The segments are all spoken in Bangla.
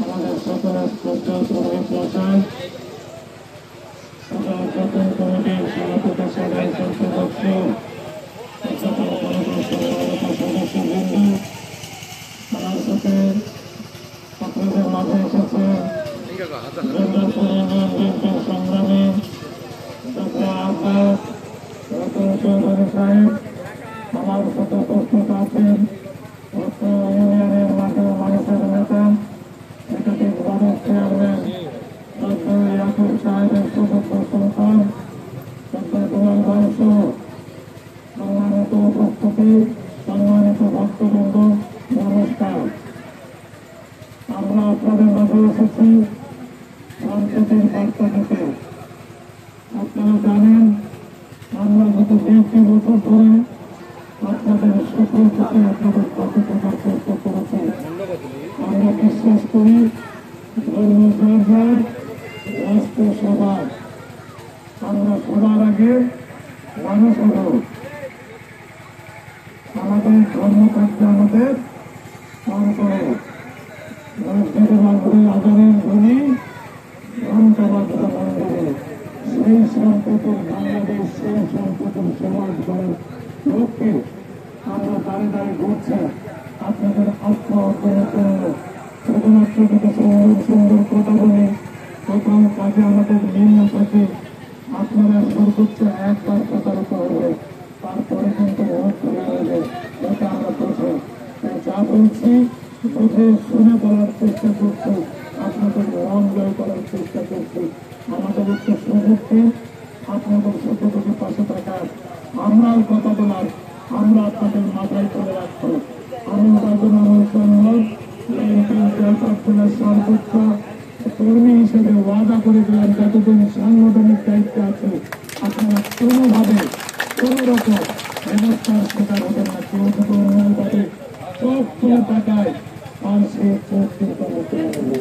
আমাদের সকলের পৌঁছায় সকল কমিটির সভাপতি সদস্য সদস্য সকল কমিটির সদস্যবৃন্দ আমার সাথে আপনাদের মাঝে এসেছে সংগ্রামী ডক্টর আহ্বায়ক রতন চৌধুরী সাহেব আমার সাথে উপস্থিত আছেন ইউনিয়নের মাঠের মানুষের নেতা একাধিক বারের চেয়ারম্যান ডক্টর ইয়াকুব সাহেবের সুযোগ্য সন্তান ডক্টর দুলাল বংশ সম্মানিত উপস্থিতি সম্মানিত ভক্তবৃন্দ নমস্কার। আমরা আপনাদের মাঝে এসেছি শান্তির বার্তা দিতে। আপনারা জানেন আমরা গত 2 বছর ধরে আপনাদের সুখের প্রতি আপনাদের পাশে থাকার চেষ্টা করেছি। আমরা বিশ্বাস করি ধর্ম সরকার রাষ্ট্র সবার, আমরা সবার আগে মানুষ হব। আমাদের ধর্ম থাকবে আমাদের অন্তরে। মসজিদে মাগরিব আজানের ধ্বনি ঘণ্টা বাজবে মন্দিরে। সেই সম্প্রতির বাংলাদেশ, সেই সম্প্রতির সমাজ গড়ার লক্ষ্যে আমরা দাঁড়িয়ে দাঁড়িয়ে ঘুরছি আপনাদের আস্থা অর্জনের জন্য। শুধুমাত্র যদি সুন্দর সুন্দর কথা বলে প্রথম কাজে আমাদের মিল না থাকে, আপনারা সর্বোচ্চ একবার প্রতারিত হবে, তারপরে কিন্তু ভোট চলে যাবে। এটা আমরা বুঝি, যা বলছি বুঝে শুনে বলার চেষ্টা করছি, আপনাদের মন জয় করার চেষ্টা করছি। আমাদের একটু সুযোগ দিন আপনাদের সুযোগ পাশে থাকার, আমরাও কথা বলার, আমরা আপনাদের মাথায় করে রাখবো। আমি সর্বোচ্চ কর্মী হিসেবে ওয়াদা করে দিলাম, যতদিন সাংগঠনিক দায়িত্ব আছে আপনারা কোনোভাবে কোন রকম ব্যবস্থার শিকার হবেন না। কেউ যদি অন্যায়ভাবে চোখ খুলে তাকায় আর সে চোখ কিন্তু মুক্তি হবে।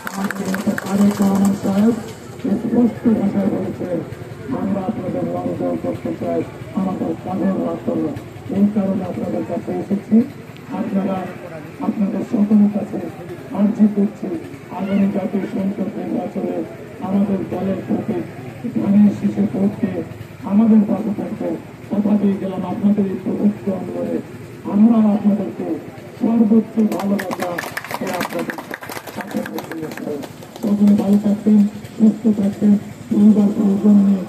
আমাদের মতো তারেক রহমান সাহেব স্পষ্ট ভাষায় বলেছেন, আমরা আপনাদের মন জয় করতে চাই আমাদের কাজের মাধ্যমে। এই কারণে আপনাদের কাছে এসেছি। আপনারা আপনাদের সকলের কাছে আর্জি করছি, আগামী জাতীয় সংসদ নির্বাচনে আমাদের দলের প্রতি ধানের শীষে ভোটকে আমাদের পাশে থাকবে। কথা দিয়ে গেলাম আপনাদের এই প্রযুক্ত আন্দোলনে আমরা আপনাদেরকে সর্বোচ্চ ভালোবাসা আপনাদের সাথে সকলে ভালো থাকবেন, সুস্থ থাকবেন, পরিবার পরিজন নিয়ে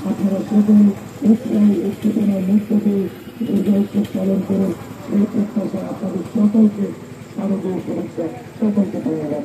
আপনারা সকলে উৎসাহী উত্তেজনার মধ্য দিয়ে দুর্গা উৎসব পালন করে সেই প্রত্যাশা আপনাদের সকলকে শারদীয় শুভেচ্ছা, সকলকে ধন্যবাদ।